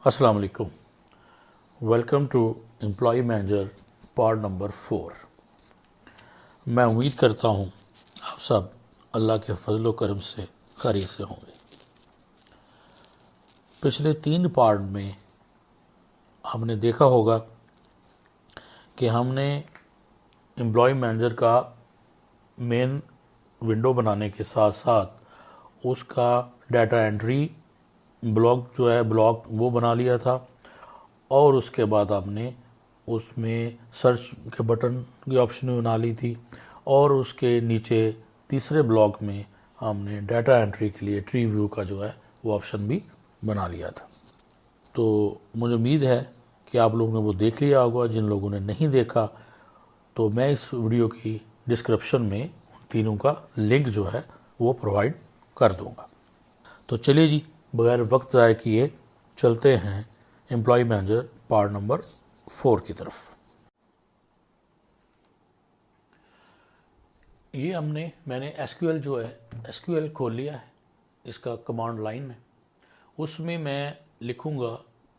अस्सलाम वालेकुम। Welcome to employ manager part number 4। मैं उम्मीद करता हूँ आप सब अल्लाह के फजल करम से खैरियत से होंगे। पिछले 3 पार्ट में हमने देखा होगा कि हमने एम्प्लॉय मैनेजर का मेन विंडो बनाने के साथ साथ उसका डाटा एंट्री ब्लॉक जो है ब्लॉक वो बना लिया था, और उसके बाद हमने उसमें सर्च के बटन की ऑप्शन भी बना ली थी, और उसके नीचे तीसरे ब्लॉक में हमने डाटा एंट्री के लिए ट्री व्यू का जो है वो ऑप्शन भी बना लिया था। तो मुझे उम्मीद है कि आप लोगों ने वो देख लिया होगा। जिन लोगों ने नहीं देखा तो मैं इस वीडियो की डिस्क्रिप्शन में उन तीनों का लिंक जो है वो प्रोवाइड कर दूंगा। तो चलिए जी, बगैर वक्त ज़ाय किए चलते हैं एम्प्लॉय मैनेजर पार्ट नंबर 4 की तरफ। ये मैंने एसक्यूएल जो है एसक्यूएल खोल लिया है। इसका कमांड लाइन है, उसमें मैं लिखूंगा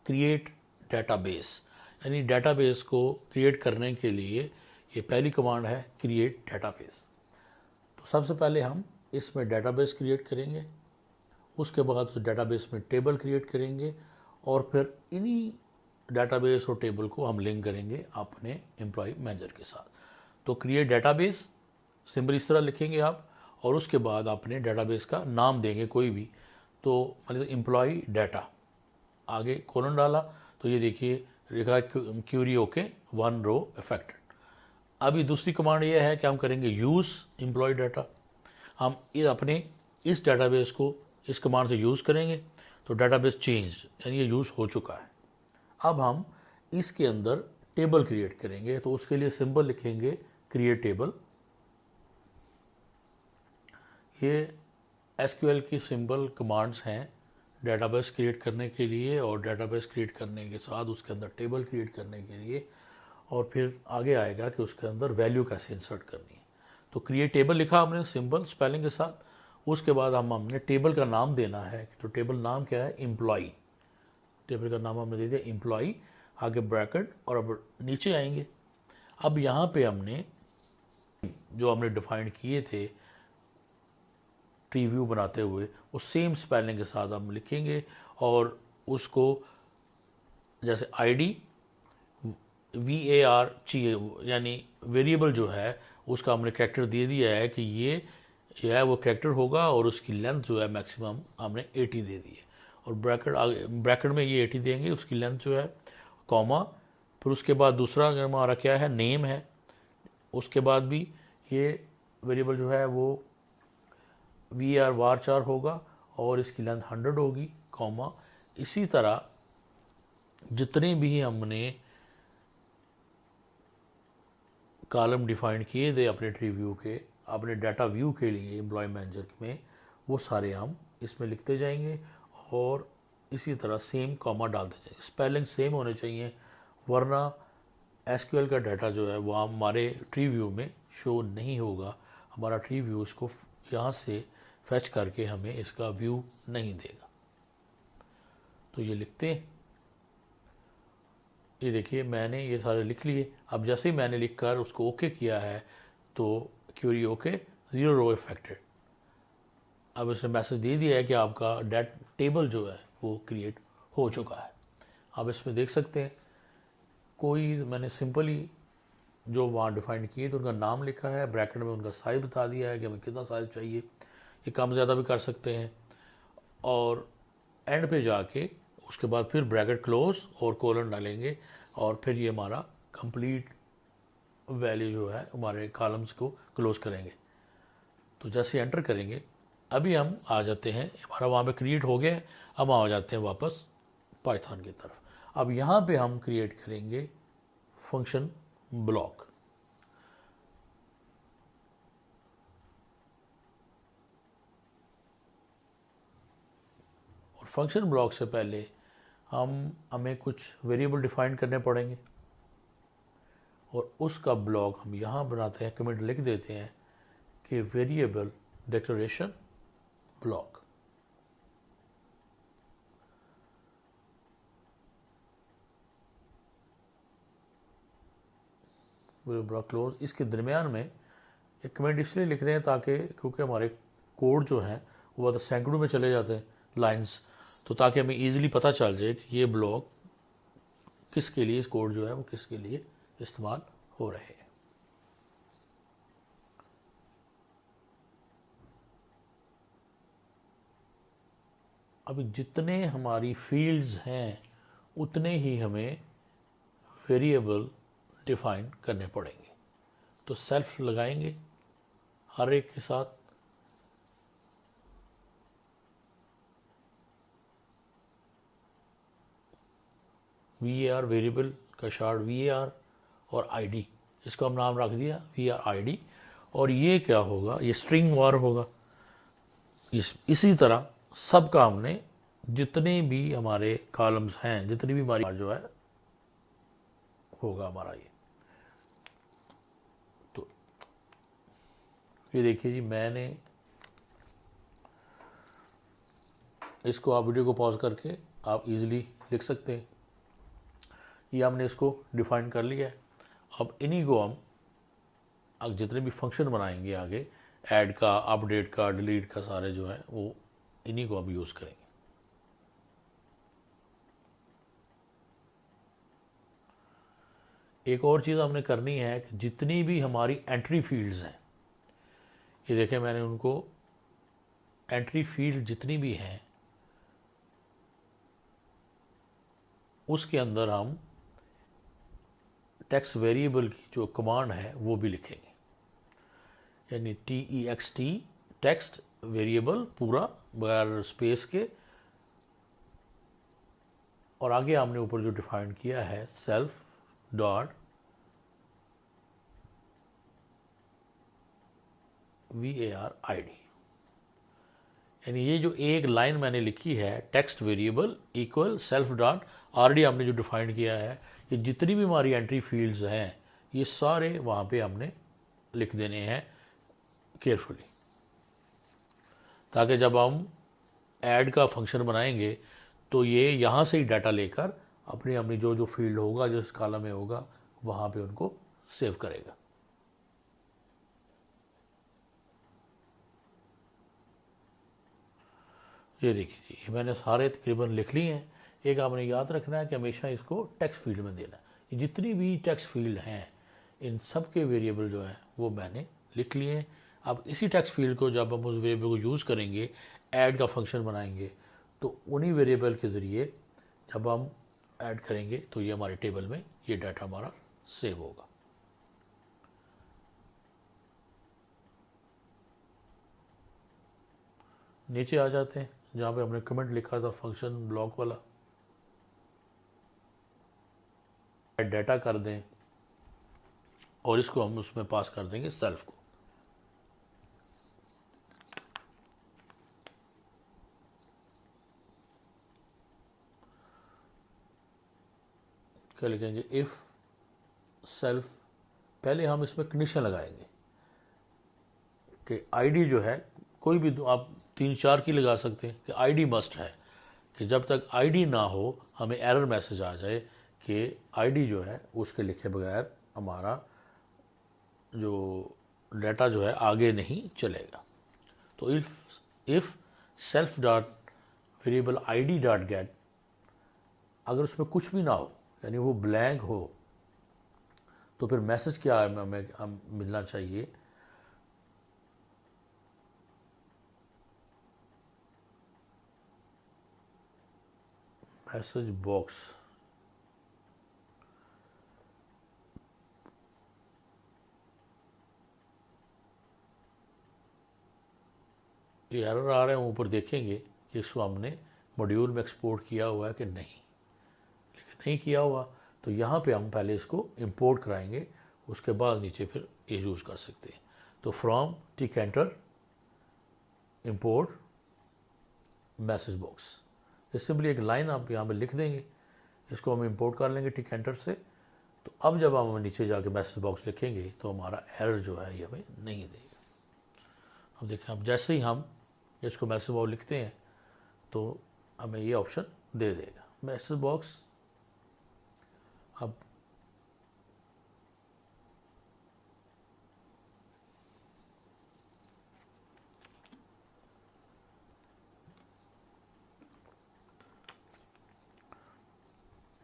क्रिएट डेटाबेस, यानी डेटाबेस को क्रिएट करने के लिए ये पहली कमांड है क्रिएट डेटाबेस। तो सबसे पहले हम इसमें डेटाबेस क्रिएट करेंगे, उसके बाद उस डेटाबेस में टेबल क्रिएट करेंगे, और फिर इन्हीं डेटाबेस और टेबल को हम लिंक करेंगे अपने एम्प्लॉय मैनेजर के साथ। तो क्रिएट डेटाबेस सिंपल इस तरह लिखेंगे आप, और उसके बाद अपने डेटाबेस का नाम देंगे कोई भी। तो मतलब एम्प्लॉय डाटा, आगे कोलन डाला, तो ये देखिए लिखा क्यूरी ओके 1 रो अफेक्टेड। अभी दूसरी कमांड ये है कि हम करेंगे यूज़ एम्प्लॉय डाटा। हम ये अपने इस डेटाबेस को इस कमांड से यूज़ करेंगे, तो डेटाबेस चेंज यानी ये यूज़ हो चुका है। अब हम इसके अंदर टेबल क्रिएट करेंगे, तो उसके लिए सिंपल लिखेंगे क्रिएट टेबल। ये एसक्यूएल की सिंपल कमांड्स हैं डेटाबेस क्रिएट करने के लिए, और डेटाबेस क्रिएट करने के साथ उसके अंदर टेबल क्रिएट करने के लिए, और फिर आगे आएगा कि उसके अंदर वैल्यू कैसे इंसर्ट करनी है। तो क्रिएट टेबल लिखा हमने सिंपल स्पेलिंग के साथ। उसके बाद हमने टेबल का नाम देना है। तो टेबल नाम क्या है? एम्प्लॉय। टेबल का नाम हमने दे दिया एम्प्लॉय, आगे ब्रैकेट, और अब नीचे आएंगे। अब यहाँ पे हमने जो हमने डिफाइन किए थे ट्री व्यू बनाते हुए, वो सेम स्पेलिंग के साथ हम लिखेंगे, और उसको जैसे आईडी VAR चाहिए, यानी वेरिएबल जो है उसका हमने कैरेक्टर दे दिया है कि ये जो है वो कैरेक्टर होगा, और उसकी लेंथ जो है मैक्सिमम हमने 80 दे दी है। और ब्रैकेट में ये 80 देंगे, उसकी लेंथ जो है, कॉमा, फिर उसके बाद दूसरा हमारा क्या है? नेम है। उसके बाद भी ये वेरिएबल जो है वो var होगा, और इसकी लेंथ 100 होगी, कॉमा। इसी तरह जितने भी हमने कॉलम डिफाइन किए थे अपने ट्री व्यू के, अपने डाटा व्यू के लिए एम्प्लॉय मैनेजर में, वो सारे हम इसमें लिखते जाएंगे, और इसी तरह सेम कॉमा डालते जाएंगे। स्पेलिंग सेम होने चाहिए, वरना एसक्यूएल का डाटा जो है वो हमारे ट्री व्यू में शो नहीं होगा। हमारा ट्री व्यू इसको यहाँ से फैच करके हमें इसका व्यू नहीं देगा। तो ये लिखते हैं, ये देखिए मैंने ये सारे लिख लिए। अब जैसे ही मैंने लिख कर उसको ओके किया है, तो क्यूरी ओके 0 रो इफेक्टेड। अब इसने मैसेज दे दिया है कि आपका डेट टेबल जो है वो क्रिएट हो चुका है। आप इसमें देख सकते हैं कोई मैंने सिंपली जो वहाँ डिफाइन किए तो उनका नाम लिखा है, ब्रैकेट में उनका साइज बता दिया है कि हमें कितना साइज चाहिए। ये कम ज़्यादा भी कर सकते हैं, और एंड पे जाके उसके बाद फिर ब्रैकेट क्लोज और कोलन डालेंगे, और फिर ये हमारा कंप्लीट वैल्यू जो है हमारे कॉलम्स को क्लोज करेंगे। तो जैसे एंटर करेंगे, अभी हम आ जाते हैं, हमारा वहाँ पे क्रिएट हो गया है। अब हम आ जाते हैं वापस पाइथन की तरफ। अब यहाँ पे हम क्रिएट करेंगे फंक्शन ब्लॉक। और फंक्शन ब्लॉक से पहले हमें कुछ वेरिएबल डिफाइन करने पड़ेंगे, और उसका ब्लॉक हम यहाँ बनाते हैं, कमेंट लिख देते हैं कि variable declaration block. Block close. इसके दरमियान में एक कमेंट इसलिए लिख रहे हैं ताकि, क्योंकि हमारे कोड जो हैं वो बहुत सैकड़ों में चले जाते हैं लाइंस, तो ताकि हमें ईजिली पता चल जाए कि ये ब्लॉक किसके लिए, इस कोड जो है वो किसके लिए इस्तेमाल हो रहे हैं। अभी जितने हमारी फील्ड्स हैं उतने ही हमें वेरिएबल डिफाइन करने पड़ेंगे। तो सेल्फ लगाएंगे हर एक के साथ। var वेरिएबल का शॉर्ट var और id, इसको हम नाम रख दिया var id। और ये क्या होगा, ये स्ट्रिंग वार होगा। इसी तरह सब का हमने जितने भी हमारे कॉलम्स हैं, जितनी भी हमारी जो है होगा हमारा ये। तो ये देखिए जी, मैंने इसको, आप वीडियो को पॉज करके आप इजीली लिख सकते हैं। ये हमने इसको डिफाइन कर लिया है। अब इन्हीं को हम अब जितने भी फंक्शन बनाएंगे आगे, ऐड का, अपडेट का, डिलीट का, सारे जो है वो इन्हीं को हम यूज़ करेंगे। एक और चीज़ हमने करनी है कि जितनी भी हमारी एंट्री फील्ड्स हैं, ये देखें मैंने उनको एंट्री फील्ड जितनी भी हैं उसके अंदर हम टेक्स्ट वेरिएबल की जो कमांड है वो भी लिखेंगे, यानी text टेक्स्ट वेरिएबल पूरा बगैर स्पेस के। और आगे हमने ऊपर जो डिफाइन किया है सेल्फ डॉट var id, यानी ये जो एक लाइन मैंने लिखी है text variable equal self dot already हमने जो डिफाइन किया है, ये जितनी भी हमारी एंट्री फील्ड्स हैं ये सारे वहाँ पे हमने लिख देने हैं केयरफुली, ताकि जब हम ऐड का फंक्शन बनाएंगे तो ये यहाँ से ही डाटा लेकर अपनी अपनी जो जो फील्ड होगा, जिस कॉलम में होगा, वहाँ पे उनको सेव करेगा। ये देखिए जी, ये मैंने सारे तकरीबन लिख लिए हैं। एक आपने याद रखना है कि हमेशा इसको टेक्स्ट फील्ड में देना है। ये जितनी भी टेक्स्ट फील्ड हैं इन सब के वेरिएबल जो हैं वो मैंने लिख लिए हैं। अब इसी टेक्स्ट फील्ड को जब हम उस वेरिएबल को यूज़ करेंगे, ऐड का फंक्शन बनाएंगे, तो उन्हीं वेरिएबल के ज़रिए जब हम ऐड करेंगे तो ये हमारे टेबल में ये डाटा हमारा सेव होगा। नीचे आ जाते हैं जहाँ पे हमने कमेंट लिखा था फंक्शन ब्लॉक वाला, डाटा कर दें और इसको हम उसमें पास कर देंगे सेल्फ को। क्या लिखेंगे, इफ सेल्फ, पहले हम इसमें कंडीशन लगाएंगे कि आईडी जो है, कोई भी आप 3-4 की लगा सकते हैं कि आईडी मस्ट है, कि जब तक आईडी ना हो हमें एरर मैसेज आ जाए कि आईडी जो है उसके लिखे बगैर हमारा जो डाटा जो है आगे नहीं चलेगा। तो if self dot variable ID dot gate, अगर उसमें कुछ भी ना हो, यानी वो ब्लैंक हो, तो फिर मैसेज क्या है हमें मिलना चाहिए, मैसेज बॉक्स। ये एरर आ रहे हैं, ऊपर देखेंगे कि इसको हमने मॉड्यूल में एक्सपोर्ट किया हुआ है कि नहीं, लेकिन नहीं किया हुआ तो यहाँ पे हम पहले इसको इंपोर्ट कराएंगे, उसके बाद नीचे फिर ये यूज़ कर सकते हैं। तो from tkinter import message box, ये सिंपली एक लाइन आप यहाँ पे लिख देंगे, इसको हम इंपोर्ट कर लेंगे टिकेंटर से। तो अब जब हम नीचे जाके मैसेज बॉक्स लिखेंगे तो हमारा एरर जो है ये हमें नहीं देगा। अब देखें, अब जैसे ही हम इसको मैसेज बॉक्स लिखते हैं तो हमें ये ऑप्शन दे देगा मैसेज बॉक्स। अब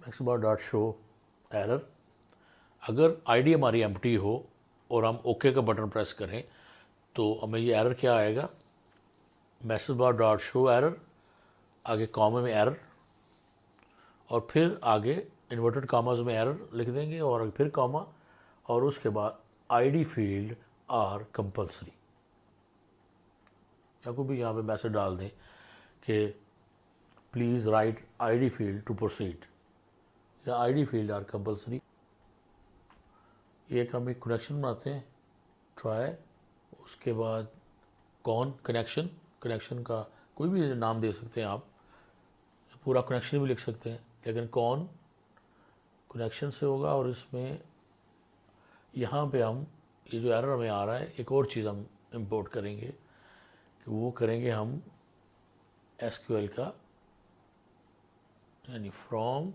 नेक्स्ट बार डॉट शो एरर। अगर आईडी हमारी एम्प्टी हो और हम ओके का बटन प्रेस करें तो हमें ये एरर क्या आएगा, मैसेज बार डॉट शो एरर, आगे कॉमा में एरर और फिर आगे इन्वर्टेड कॉमास में एरर लिख देंगे और फिर कॉमा और उसके बाद आईडी फील्ड आर कंपल्सरी, या कोई भी यहाँ पे मैसेज डाल दें कि please write ID field to proceed या आईडी फील्ड आर कंपल्सरी। एक हम एक कनेक्शन बनाते हैं ट्राई, उसके बाद कौन कनेक्शन, कनेक्शन का कोई भी नाम दे सकते हैं आप, पूरा कनेक्शन भी लिख सकते हैं, लेकिन कौन कनेक्शन से होगा। और इसमें यहाँ पे हम ये जो एरर हमें आ रहा है, एक और चीज़ हम इंपोर्ट करेंगे कि वो करेंगे हम एसक्यूएल का, यानी from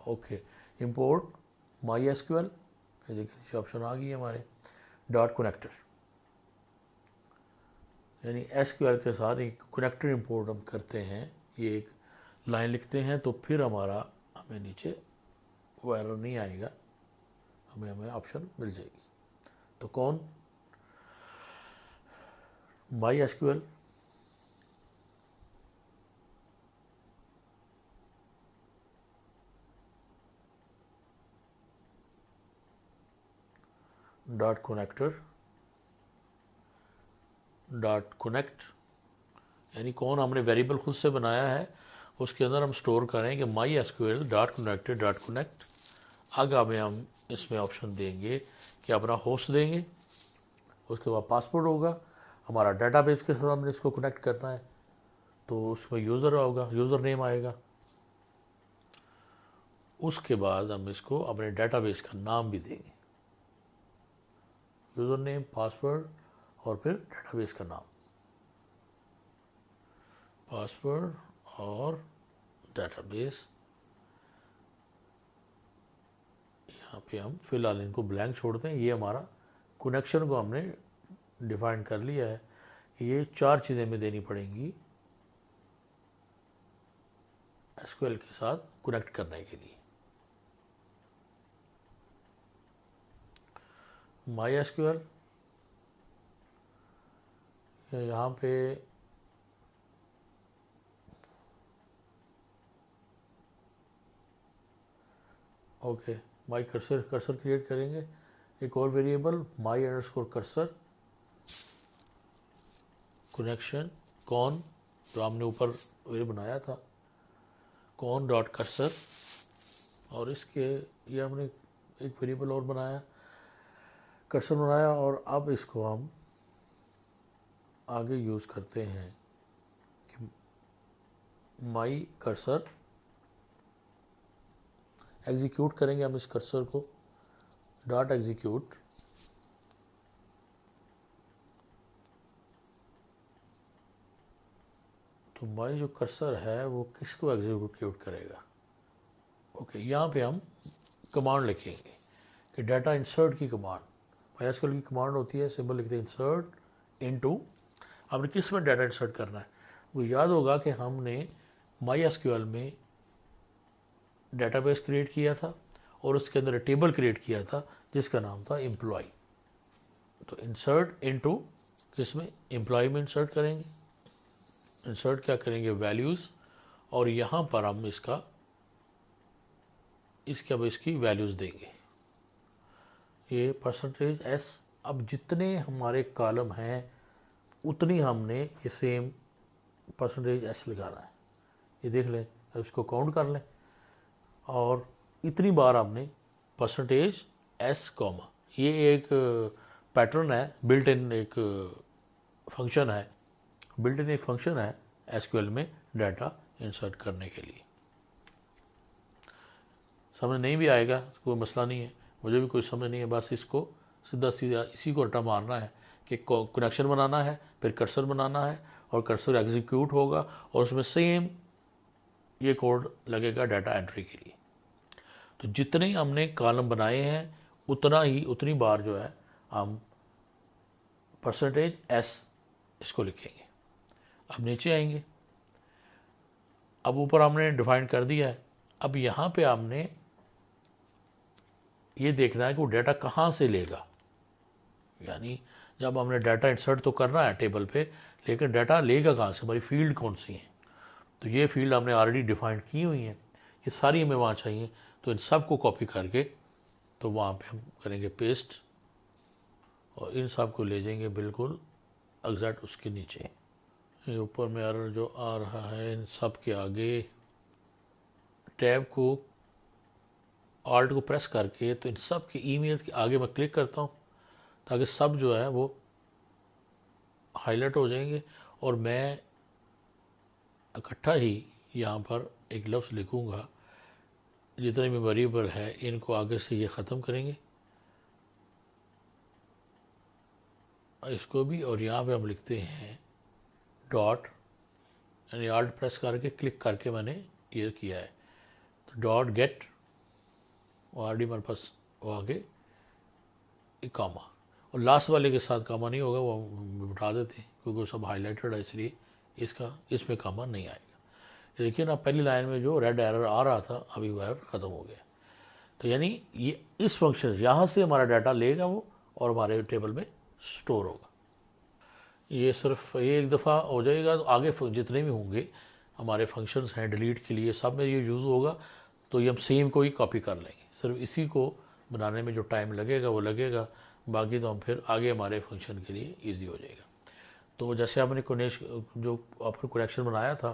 okay import my SQL, देखिए नीचे ऑप्शन आ गई है हमारे डॉट कनेक्टर, यानी एसक्यूएल के साथ एक कनेक्टर इंपोर्ट हम करते हैं। ये एक लाइन लिखते हैं तो फिर हमें नीचे वो एरर नहीं आएगा, हमें ऑप्शन मिल जाएगी। तो कौन my SQL dot connector dot connect, यानी कौन हमने वेरिएबल खुद से बनाया है, उसके अंदर हम स्टोर करें कि my SQL dot connector dot connect. आगे में हम इसमें ऑप्शन देंगे कि अपना होस्ट देंगे, उसके बाद पासवर्ड होगा, हमारा डेटाबेस के साथ हमने इसको कनेक्ट करना है तो उसमें यूज़र होगा, यूज़र नेम आएगा। उसके बाद हम इसको अपने डेटाबेस का नाम भी देंगे, यूज़र नेम, पासवर्ड और फिर डेटाबेस का नाम, पासवर्ड और डेटाबेस। यहाँ पे हम फिलहाल इनको ब्लैंक छोड़ते हैं। ये हमारा कनेक्शन को हमने डिफाइन कर लिया है कि ये 4 चीज़ें हमें देनी पड़ेंगी एसक्यूएल के साथ कनेक्ट करने के लिए। माई एसक्यूएल, यहाँ पे okay my cursor, cursor create करेंगे, एक और वेरिएबल माई अंडरस्कोर कर्सर, कनेक्शन कौन जो हमने ऊपर वेरिएबल बनाया था कौन डॉट कर्सर, और इसके ये हमने एक वेरिएबल और बनाया, कर्सर बनाया, और अब इसको हम आगे यूज़ करते हैं कि माई कर्सर एग्जीक्यूट करेंगे हम इस कर्सर को, डॉट एग्जीक्यूट, तो माई जो कर्सर है वो किसको एग्जीक्यूट करेगा। ओके यहाँ पे हम कमांड लिखेंगे कि डाटा इंसर्ट की कमांड, MySQL की कमांड होती है, सिंबल लिखते हैं इंसर्ट इनटू, आपने किस में डाटा इंसर्ट करना है। वो याद होगा कि हमने MySQL में डेटाबेस क्रिएट किया था और उसके अंदर टेबल क्रिएट किया था जिसका नाम था एम्प्लॉय। तो इंसर्ट इनटू किसमें, एम्प्लॉय में इंसर्ट करेंगे। इंसर्ट क्या करेंगे, वैल्यूज़, और यहाँ पर हम अब इसकी वैल्यूज़ देंगे, ये %s। अब जितने हमारे कॉलम हैं उतनी हमने ये सेम %s लगाना है। ये देख लें, अब इसको काउंट कर लें और इतनी बार हमने %s कॉमा, ये एक पैटर्न है, बिल्ट इन एक फंक्शन है, बिल्ट इन एक फंक्शन है एसक्यूएल में डाटा इंसर्ट करने के लिए। समझ नहीं भी आएगा कोई मसला नहीं है, मुझे भी कोई समझ नहीं है, बस इसको सीधा इसी को रट्टा मारना है कि कनेक्शन बनाना है, फिर कर्सर बनाना है और कर्सर एग्जीक्यूट होगा और उसमें सेम ये कोड लगेगा डाटा एंट्री के लिए। तो जितने हमने कॉलम बनाए हैं उतनी बार जो है हम परसेंटेज एस इसको लिखेंगे। अब नीचे आएंगे, अब ऊपर हमने डिफाइन कर दिया है। अब यहाँ पे आपने ये देखना है कि वो डाटा कहाँ से लेगा, यानी जब हमने डाटा इंसर्ट तो करना है टेबल पे, लेकिन डाटा लेगा कहाँ से, हमारी फील्ड कौन सी है। तो ये फील्ड हमने ऑलरेडी डिफाइंड की हुई है, ये सारी हमें वहाँ चाहिए। तो इन सब को कॉपी करके तो वहाँ पे हम करेंगे पेस्ट, और इन सब को ले जाएंगे बिल्कुल एग्जैक्ट उसके नीचे। ये ऊपर में एरर जो आ रहा है, इन सब के आगे टैब को ऑल्ट को प्रेस करके तो इन सब के ईमेल के आगे मैं क्लिक करता हूँ, ताकि सब जो है वो हाईलाइट हो जाएंगे। और मैं इकट्ठा ही यहाँ पर एक लफ्ज़ लिखूँगा, जितने भी वेरिएबल है इनको आगे से ये ख़त्म करेंगे इसको भी। और यहाँ पे हम लिखते हैं डॉट, यानी ऑल्ट प्रेस करके क्लिक करके मैंने ये किया है, तो डॉट गेट, ऑलरेडी मेरे पास वो आगे कामा, और लास्ट वाले के साथ कामा नहीं होगा, वो हम बिठा देते हैं क्योंकि वो सब हाईलाइटेड है, इसलिए इसमें कामा नहीं आएगा। देखिए ना, पहली लाइन में जो रेड एरर आ रहा था अभी वो एरर ख़त्म हो गया। तो यानी ये इस फंक्शन यहाँ से हमारा डाटा लेगा वो, और हमारे टेबल में स्टोर होगा। ये सिर्फ ये एक दफ़ा हो जाएगा, तो आगे जितने भी होंगे हमारे फंक्शंस हैं डिलीट के लिए, सब में ये यूज़ होगा। तो ये हम सेम को ही कॉपी कर लेंगे, सिर्फ इसी को बनाने में जो टाइम लगेगा वो लगेगा, बाकी तो हम फिर आगे हमारे फंक्शन के लिए ईजी हो जाएगा। तो जैसे आपने जो आपने कनेक्शन बनाया था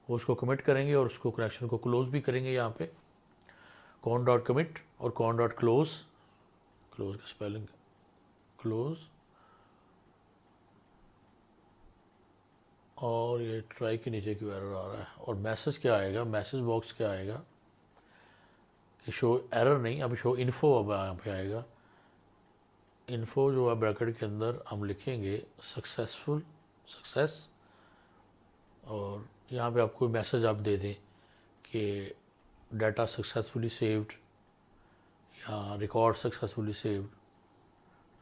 वो उसको कमिट करेंगे, और उसको कनेक्शन को क्लोज भी करेंगे। यहाँ पे कॉन डॉट कमिट और कॉन डॉट क्लोज, क्लोज का स्पेलिंग क्लोज, और ये ट्राई के नीचे क्यों एरर आ रहा है। और मैसेज क्या आएगा, मैसेज बॉक्स क्या आएगा कि शो एरर नहीं, अभी शो इन्फो अब यहाँ पे आएगा। इन्फो जो है ब्रैकेट के अंदर हम लिखेंगे सक्सेसफुल सक्सेस, और यहाँ पे आपको मैसेज आप दे दें कि डाटा सक्सेसफुली सेव्ड या record successfully saved,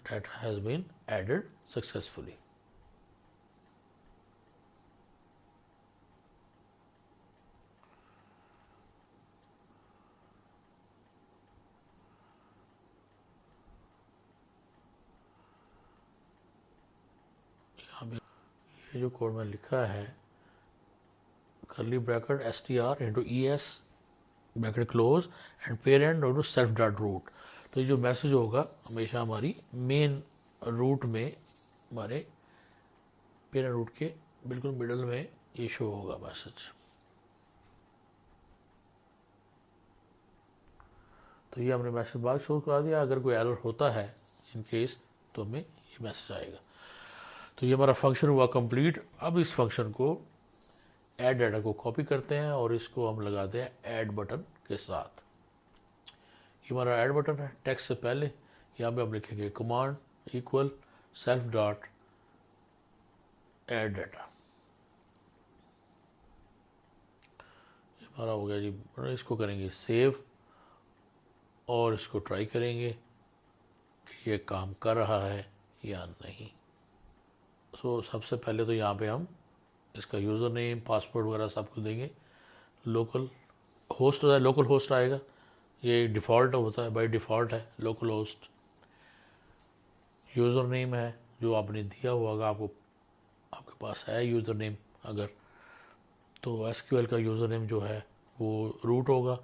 data has been added successfully. ये जो कोड में लिखा है curly bracket str into ES bracket close and parent into self dot root, तो ये जो मैसेज होगा हमेशा हमारी मेन रूट में, हमारे पेरेंट रूट के बिल्कुल मिडल में ये शो होगा मैसेज। तो ये हमने मैसेज बाद शो करा दिया। अगर कोई एरर होता है इन केस तो हमें ये मैसेज आएगा। तो ये हमारा फंक्शन हुआ कंप्लीट। अब इस फंक्शन को ऐड डाटा को कॉपी करते हैं और इसको हम लगाते हैं ऐड बटन के साथ। ये हमारा ऐड बटन है। टेक्स्ट से पहले यहाँ पे हम लिखेंगे command equal self dot add data. ये हमारा हो गया जी। इसको करेंगे सेव और इसको ट्राई करेंगे कि ये काम कर रहा है या नहीं। सो सबसे पहले तो यहाँ पे हम इसका यूज़र नेम पासवर्ड वगैरह सब कुछ देंगे। लोकल होस्ट आएगा, ये डिफ़ॉल्ट होता है, बाय डिफ़ॉल्ट है लोकल होस्ट। यूज़र नेम है जो आपने दिया हुआ होगा, आपके पास है यूज़र नेम अगर, तो एसक्यूएल का यूज़र नेम जो है वो रूट होगा।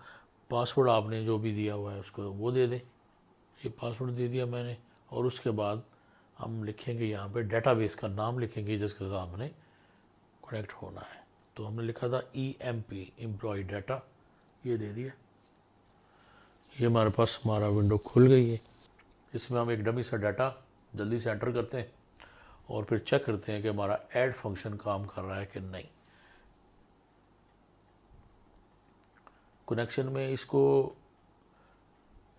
पासवर्ड आपने जो भी दिया हुआ है उसको वो दे दें। ये पासवर्ड दे दिया मैंने, और उसके बाद हम लिखेंगे यहाँ पे डेटाबेस का नाम लिखेंगे जिसके साथ हमने कनेक्ट होना है। तो हमने लिखा था EMP एम्प्लॉय डाटा, ये दे दिया। ये हमारे पास हमारा विंडो खुल गई है। इसमें हम एक डमी सा डाटा जल्दी से एंटर करते हैं और फिर चेक करते हैं कि हमारा ऐड फंक्शन काम कर रहा है कि नहीं। कनेक्शन में इसको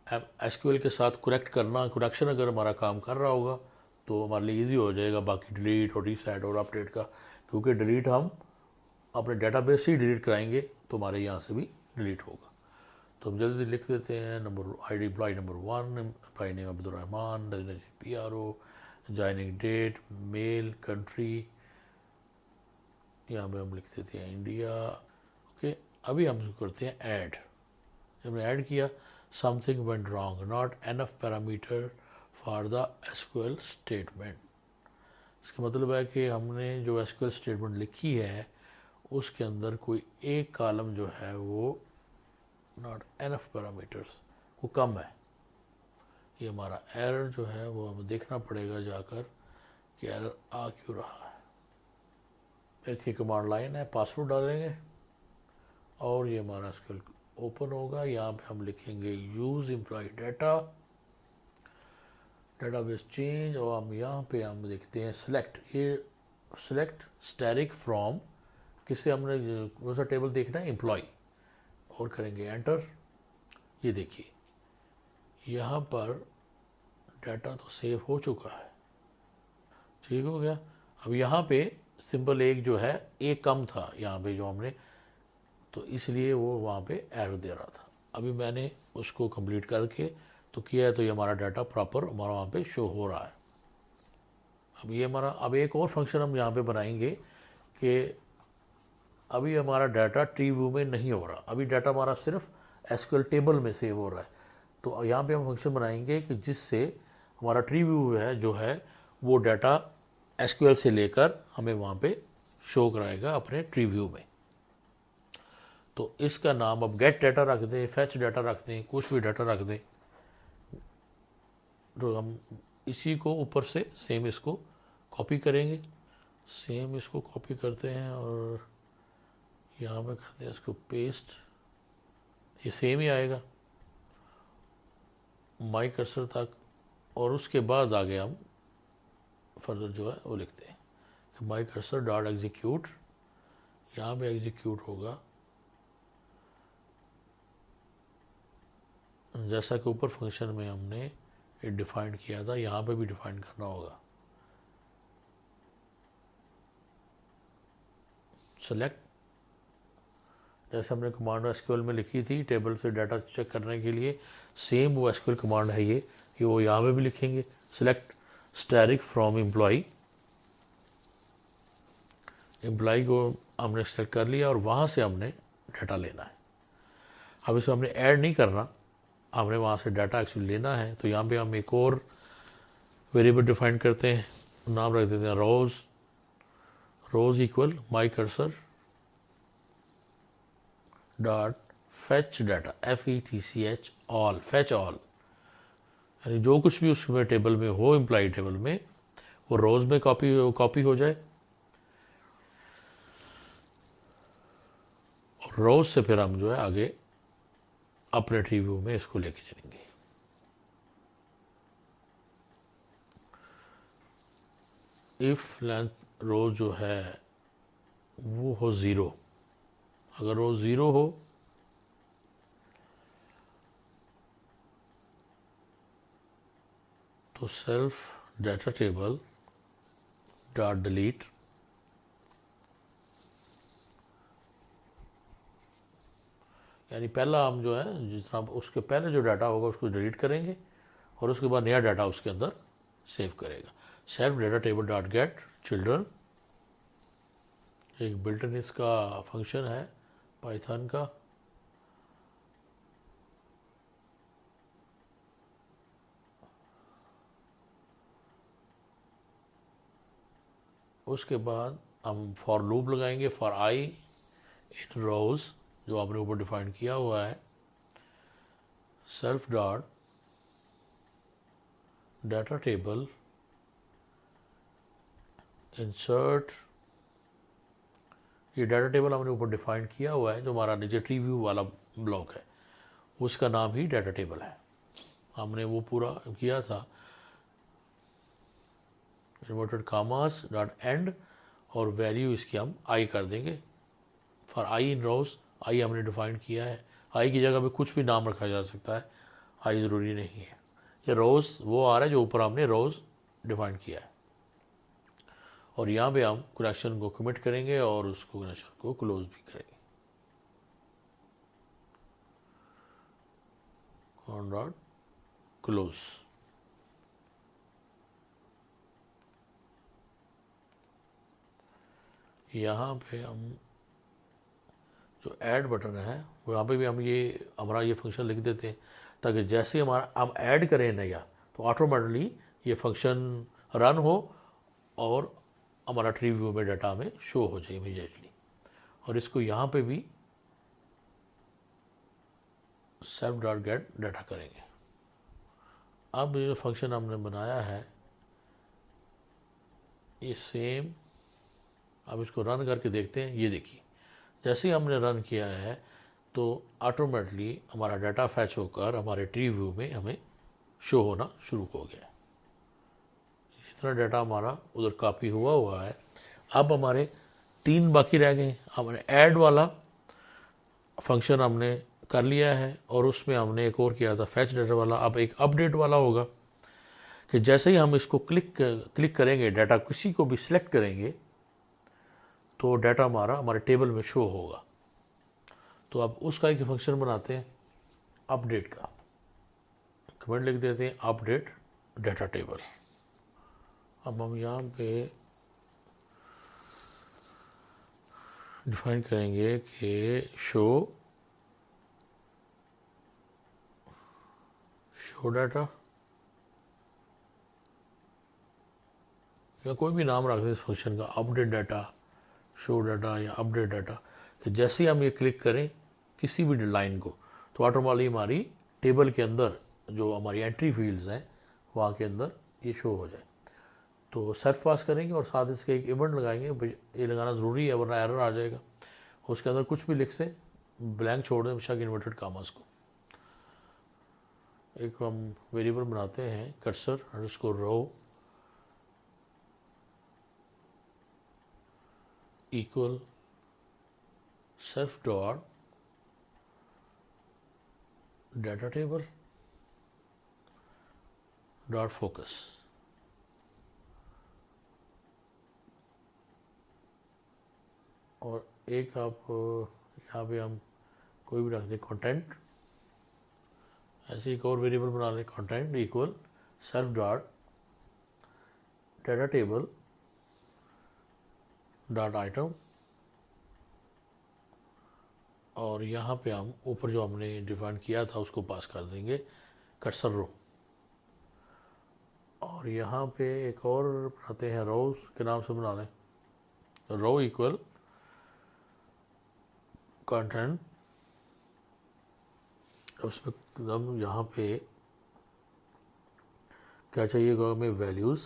एसक्यूएल के साथ कनेक्ट करना, कनेक्शन अगर हमारा काम कर रहा होगा तो हमारे लिए इजी हो जाएगा बाकी डिलीट और रीसेट और अपडेट का, क्योंकि डिलीट हम अपने डेटाबेस से ही डिलीट कराएंगे तो हमारे यहाँ से भी डिलीट होगा। तो हम जल्दी लिख देते हैं number ID employ number 1, employ name Abdul Rahman, PRO, joining date, male, country, यहाँ पे हम लिख देते हैं इंडिया। ओके, अभी हम करते हैं ऐड। जब हमने ऐड किया, something went wrong, not enough parameter for the SQL statement. इसका मतलब है कि हमने जो एसक्यूएल स्टेटमेंट लिखी है उसके अंदर कोई एक कॉलम जो है वो नॉट एनफ पैरामीटर्स, वो कम है। ये हमारा एरर जो है वो हमें देखना पड़ेगा जाकर कि एरर आ क्यों रहा है। इसकी कमांड लाइन है, पासवर्ड डालेंगे और ये हमारा एसक्यूएल ओपन होगा। यहाँ पे हम लिखेंगे use employ data, database change, और हम यहाँ पे हम देखते हैं सिलेक्ट, ये सिलेक्ट स्टैटिक फ्रॉम, किससे हमने कौन सा टेबल देखना है, एम्प्लॉय, और करेंगे एंटर। ये देखिए यहाँ पर डाटा तो सेव हो चुका है, ठीक हो गया। अब यहाँ पे सिंपल एक जो है एक कम था यहाँ पे जो हमने, तो इसलिए वो वहाँ पे एरर दे रहा था। अभी मैंने उसको कंप्लीट करके तो किया है, तो ये हमारा डाटा प्रॉपर हमारा वहाँ पे शो हो रहा है। अब ये हमारा, अब एक और फंक्शन हम यहाँ पे बनाएंगे कि अभी हमारा डाटा ट्री व्यू में नहीं हो रहा, अभी डाटा हमारा सिर्फ एसक्यूएल टेबल में सेव हो रहा है। तो यहाँ पे हम फंक्शन बनाएंगे कि जिससे हमारा ट्री व्यू है जो है वो डाटा एसक्यूएल से लेकर हमें वहाँ पे शो कराएगा अपने ट्री व्यू में। तो इसका नाम अब गेट डाटा रख दें, फैच डाटा रख दें, कुछ भी डाटा रख दें। तो हम इसी को ऊपर से सेम इसको कॉपी करेंगे, सेम इसको कॉपी करते हैं और यहाँ पे करते हैं इसको पेस्ट, ये सेम ही आएगा माई कर्सर तक। और उसके बाद आगे हम फर्दर जो है वो लिखते हैं कि माई कर्सर डॉट एग्जीक्यूट, यहाँ पे एग्जीक्यूट होगा जैसा कि ऊपर फंक्शन में हमने ये डिफाइन किया था, यहाँ पे भी डिफाइन करना होगा। सेलेक्ट, जैसे हमने कमांड एसक्यूएल में लिखी थी टेबल से डाटा चेक करने के लिए, सेम वो एसक्यूएल कमांड है ये वो यहाँ पे भी लिखेंगे। Select static from employ, employ को हमने सेलेक्ट कर लिया और वहाँ से हमने डाटा लेना है। अब इसको हमने ऐड नहीं करना, हमने वहाँ से डाटा एक्चुअली लेना है। तो यहाँ पे हम एक और वेरिएबल डिफाइन करते हैं, नाम रख देते हैं rows, rows equal my cursor dot fetch data, FETCH all, fetch all, यानी जो कुछ भी उसमें टेबल में हो एम्प्लॉय टेबल में वो रोज में कॉपी हो जाए। और रोज से फिर हम जो है आगे अपने ट्री व्यू में इसको लेके चलेंगे। इफ लेंथ रोज जो है वो हो 0, अगर रोज 0 हो तो self data table dot delete, यानी पहला हम जो है जितना उसके पहले जो डाटा होगा उसको डिलीट करेंगे और उसके बाद नया डाटा उसके अंदर सेव करेगा। Self data table dot gate children, एक बिल्टन इसका फंक्शन है पाइथन का। उसके बाद हम फॉर लूप लगाएंगे, फॉर आई इन रोज जो आपने ऊपर डिफाइन किया हुआ है, self dot data table insert, ये डाटा टेबल हमने ऊपर डिफाइन किया हुआ है जो हमारा नीचे ट्री व्यू वाला ब्लॉक है, उसका नाम ही डाटा टेबल है, हमने वो पूरा किया था। इन्वर्टेड कामास डॉट एंड और वैल्यू इसकी हम आई कर देंगे। फॉर आई इन रोज, आई हमने डिफाइन किया है, आई की जगह पे कुछ भी नाम रखा जा सकता है, आई ज़रूरी नहीं है। ये रोज़ वो आ रहा है जो ऊपर हमने रोज़ डिफाइन किया है। और यहाँ पे हम कनेक्शन को कमिट करेंगे और उसको कनेक्शन को क्लोज भी करेंगे। डॉट क्लोज, यहाँ पे हम जो ऐड बटन है वहाँ पे भी हम ये हमारा ये फंक्शन लिख देते हैं, ताकि जैसे हमारा हम ऐड करें नया तो ऑटोमेटिकली ये फंक्शन रन हो और हमारा ट्री व्यू में डाटा हमें शो हो जाए इमीडिएटली। और इसको यहाँ पे भी सेल्फ डॉट गेट डाटा करेंगे। अब ये फंक्शन हमने बनाया है ये सेम, अब इसको रन करके देखते हैं। ये देखिए जैसे ही हमने रन किया है तो ऑटोमेटिकली हमारा डाटा फैच होकर हमारे ट्री व्यू में हमें शो होना शुरू हो गया। इतना डाटा हमारा उधर कॉपी हुआ है। अब हमारे 3 बाकी रह गए। हमने ऐड वाला फंक्शन हमने कर लिया है और उसमें हमने एक और किया था फैच डाटा वाला। अब एक अपडेट वाला होगा कि जैसे ही हम इसको क्लिक करेंगे, डाटा किसी को भी सिलेक्ट करेंगे तो डाटा हमारे टेबल में शो होगा। तो अब उसका एक फंक्शन बनाते हैं अपडेट का। कमेंट लिख देते हैं अपडेट डाटा टेबल। अब हम यहाँ पे डिफाइन करेंगे कि शो डाटा, या कोई भी नाम रख दें इस फंक्शन का, अपडेट डाटा, शो डाटा या अपडेट डाटा। तो जैसे ही हम ये क्लिक करें किसी भी लाइन को तो ऑटोमेटिकली हमारी टेबल के अंदर जो हमारी एंट्री फील्ड्स हैं वहाँ के अंदर ये शो हो जाए। तो सेल्फ पास करेंगे और साथ इसके एक इवेंट लगाएंगे। ये लगाना ज़रूरी है वरना एरर आ जाएगा। उसके अंदर कुछ भी लिख से ब्लैंक छोड़ दें बेशक इन्वर्टेड कामास को। एक हम वेरिएबल बनाते हैं cursor underscore row equal self dot data table dot focus. और एक आप यहाँ पे हम कोई भी रख दें कंटेंट। ऐसे एक और वेरिएबल बना लें content equal self dot data table dot item. और यहाँ पे हम ऊपर जो हमने डिफाइन किया था उसको पास कर देंगे कर्सर रो। और यहाँ पे एक और बनाते हैं रोज के नाम से बना लें रो इक्वल कंटेंट। उसमें हम यहाँ पे क्या चाहिएगा हमें वैल्यूज़,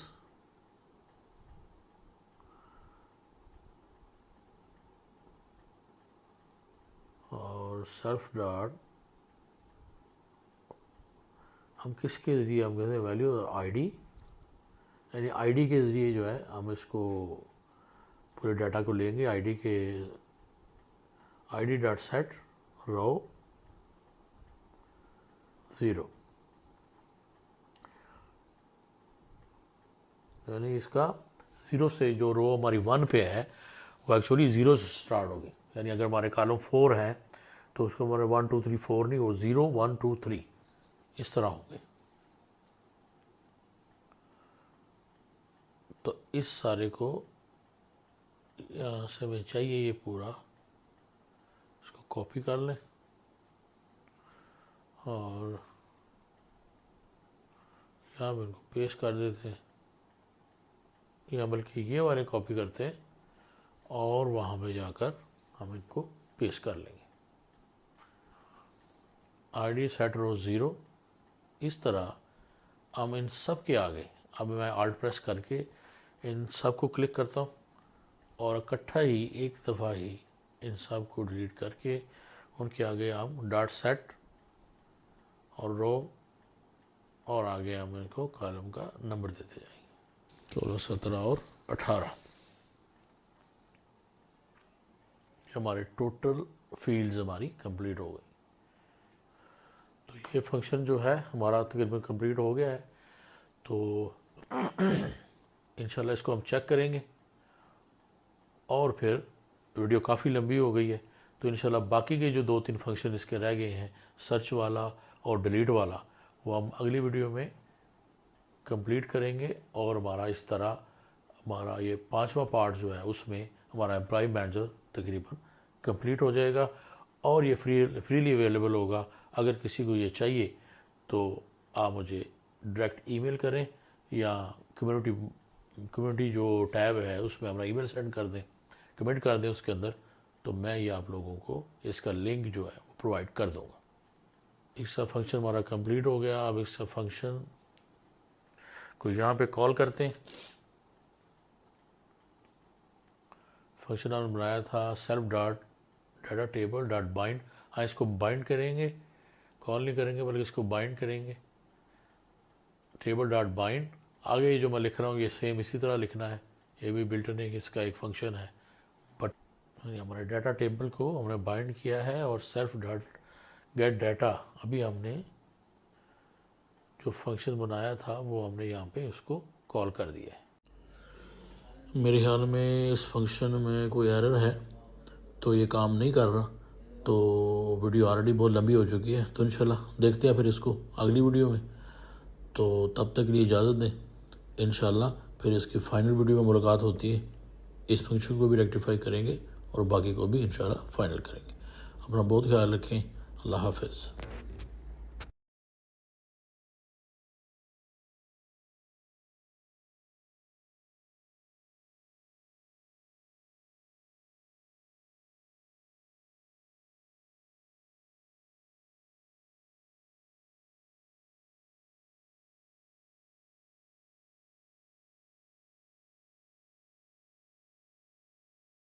और सेल्फ डॉट हम किसके ज़रिए हम कहते हैं वैल्यू और आईडी, यानी आईडी के ज़रिए जो है हम इसको पूरे डाटा को लेंगे। आईडी के आईडी डॉट सेट रो 0, यानी इसका 0 से जो रो हमारी 1 पे है वो एक्चुअली 0 से स्टार्ट होगी। यानी अगर हमारे कॉलम 4 है तो उसको हमारे 1 2 3 4 नहीं, वो 0 1 2 3 इस तरह होंगे। तो इस सारे को यहाँ से हमें चाहिए ये पूरा, इसको कॉपी कर लें और यहाँ पे इनको पेस्ट कर देते हैं, या बल्कि ये वाले कॉपी करते हैं और वहाँ पे जाकर हम इनको पेस्ट कर लेंगे। आईडी सेट रो 0 इस तरह हम इन सब के आगे, अब मैं आल्ट प्रेस करके इन सब को क्लिक करता हूँ और इकट्ठा ही एक दफ़ा ही इन सब को डिलीट करके उनके आगे हम डॉट सेट और रो और आगे हम इनको कॉलम का नंबर देते जाएंगे 16 17 और 18। हमारे टोटल फील्ड्स हमारी कंप्लीट हो गई। तो ये फंक्शन जो है हमारा तकरीबन कंप्लीट हो गया है। तो इंशाल्लाह इसको हम चेक करेंगे और फिर वीडियो काफ़ी लंबी हो गई है तो इंशाल्लाह बाकी के जो 2-3 फंक्शन इसके रह गए हैं सर्च वाला और डिलीट वाला वो हम अगली वीडियो में कंप्लीट करेंगे। और हमारा इस तरह हमारा ये 5वां पार्ट जो है उसमें हमारा एम्प्लॉय मैनेजर तकरीबन कंप्लीट हो जाएगा और ये फ्रीली अवेलेबल होगा। अगर किसी को ये चाहिए तो आप मुझे डायरेक्ट ईमेल करें या कम्युनिटी जो टैब है उसमें हमारा ईमेल सेंड कर दें, कमेंट कर दें उसके अंदर, तो मैं ये आप लोगों को इसका लिंक जो है वो प्रोवाइड कर दूँगा। इसका फंक्शन हमारा कंप्लीट हो गया। अब इसका फंक्शन को यहाँ पे कॉल करते हैं। फंक्शन हमने बनाया था self dot data table dot bind. हाँ, इसको बाइंड करेंगे, कॉल नहीं करेंगे बल्कि इसको बाइंड करेंगे, टेबल डॉट बाइंड। आगे जो मैं लिख रहा हूँ ये सेम इसी तरह लिखना है, ये भी बिल्ट इन इसका एक फंक्शन है। बट हमारे डाटा टेबल को हमने बाइंड किया है और सेल्फ डॉट गेट डाटा अभी हमने जो फंक्शन बनाया था वो हमने यहाँ पे उसको कॉल कर दिया है। मेरे ख्याल में इस फंक्शन में कोई एरर है तो ये काम नहीं कर रहा, तो वीडियो ऑलरेडी बहुत लंबी हो चुकी है, तो इंशाल्लाह देखते हैं फिर इसको अगली वीडियो में। तो तब तक के लिए इजाज़त दें, इंशाल्लाह फिर इसकी फाइनल वीडियो में मुलाकात होती है। इस फंक्शन को भी रेक्टिफाई करेंगे और बाकी को भी इंशाल्लाह फाइनल करेंगे। अपना बहुत ख्याल रखें। अल्लाह हाफ़िज़।